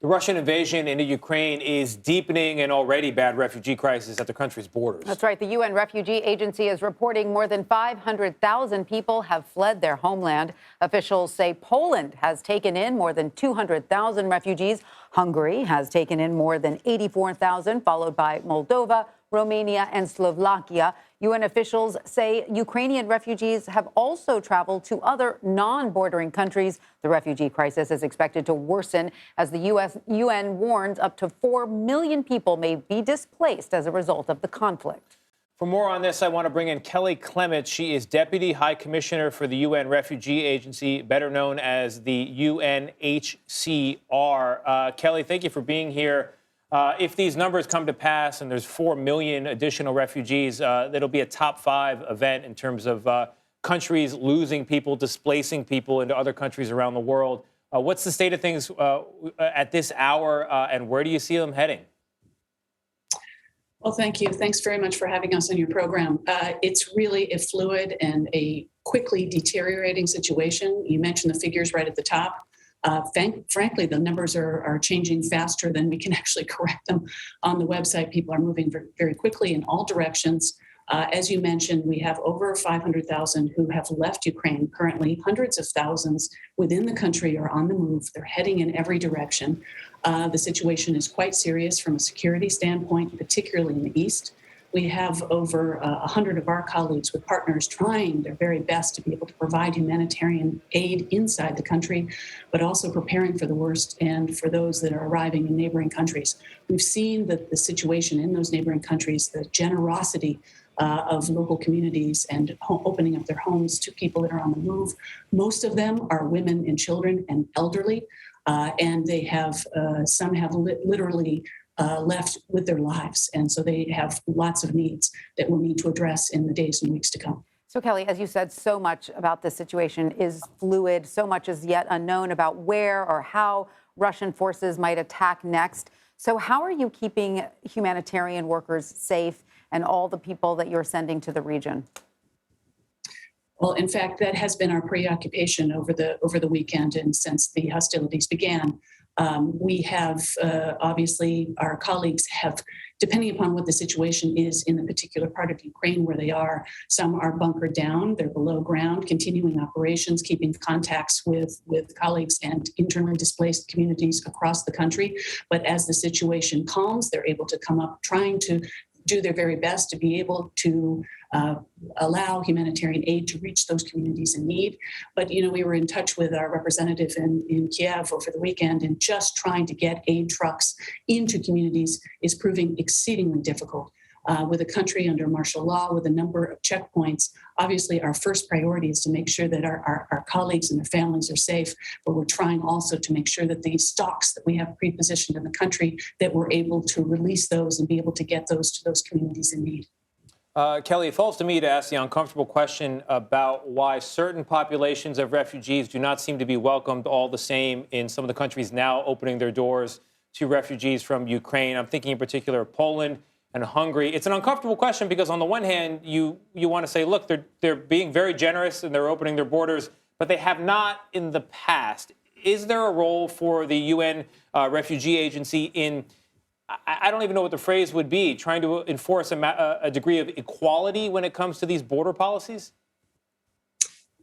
The Russian invasion into Ukraine is deepening an already bad refugee crisis at the country's borders. That's right. The Refugee Agency is reporting more than 500,000 people have fled their homeland. Officials say Poland has taken in more than 200,000 refugees. Hungary has taken in more than 84,000, followed by Moldova, Romania, and Slovakia. UN officials say Ukrainian refugees have also traveled to other non-bordering countries. The refugee crisis is expected to worsen as the UN warns up to 4 million people may be displaced as a result of the conflict. For more on this, I want to bring in Kelly Clements. She is Deputy High Commissioner for the UN Refugee Agency, better known as the UNHCR. Kelly, thank you for being here. If these numbers come to pass and there's 4 million additional refugees, that'll be a top 5 event in terms of countries losing people, displacing people into other countries around the world. What's the state of things at this hour, and where do you see them heading? Well, thank you. Thanks very much for having us on your program. It's really a fluid and a quickly deteriorating situation. You mentioned the figures right at the top. Frankly, the numbers are changing faster than we can actually correct them on the website. People are moving very quickly in all directions. As you mentioned, we have over 500,000 who have left Ukraine currently. Hundreds of thousands within the country are on the move. They're heading in every direction. The situation is quite serious from a security standpoint, particularly in the east. We have over 100 of our colleagues with partners trying their very best to be able to provide humanitarian aid inside the country, but also preparing for the worst and for those that are arriving in neighboring countries. We've seen the situation in those neighboring countries, the generosity of local communities and opening up their homes to people that are on the move. Most of them are women and children and elderly, and they have some have literally left with their lives. And so they have lots of needs that we'll need to address in the days and weeks to come. So, Kelly, as you said, so much about this situation is fluid. So much is yet unknown about where or how Russian forces might attack next. So how are you keeping humanitarian workers safe and all the people that you're sending to the region? Well, in fact, that has been our preoccupation over the weekend and since the hostilities began. We have, obviously, our colleagues have, depending upon what the situation is in the particular part of Ukraine where they are, some are bunkered down, they're below ground, continuing operations, keeping contacts with colleagues and internally displaced communities across the country. But as the situation calms, they're able to come up, trying to do their very best to be able to allow humanitarian aid to reach those communities in need. But, we were in touch with our representative in Kiev over the weekend, and just trying to get aid trucks into communities is proving exceedingly difficult. With a country under martial law, with a number of checkpoints, obviously our first priority is to make sure that our colleagues and their families are safe, but we're trying also to make sure that the stocks that we have pre-positioned in the country, that we're able to release those and be able to get those to those communities in need. Kelly, it falls to me to ask the uncomfortable question about why certain populations of refugees do not seem to be welcomed all the same in some of the countries now opening their doors to refugees from Ukraine. I'm thinking in particular of Poland and Hungary. It's an uncomfortable question because on the one hand, you want to say, look, they're being very generous and they're opening their borders, but they have not in the past. Is there a role for the UN Refugee Agency in, I don't even know what the phrase would be, trying to enforce a degree of equality when it comes to these border policies?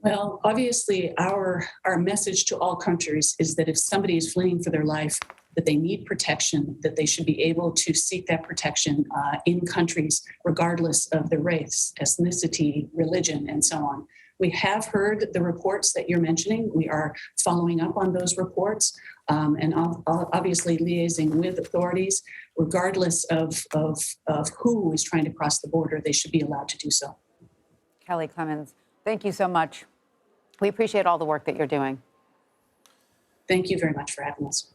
Well, obviously, our message to all countries is that if somebody is fleeing for their life, that they need protection, that they should be able to seek that protection in countries, regardless of their race, ethnicity, religion, and so on. We have heard the reports that you're mentioning. We are following up on those reports and obviously liaising with authorities, regardless of who is trying to cross the border, they should be allowed to do so. Kelly Clements, thank you so much. We appreciate all the work that you're doing. Thank you very much for having us.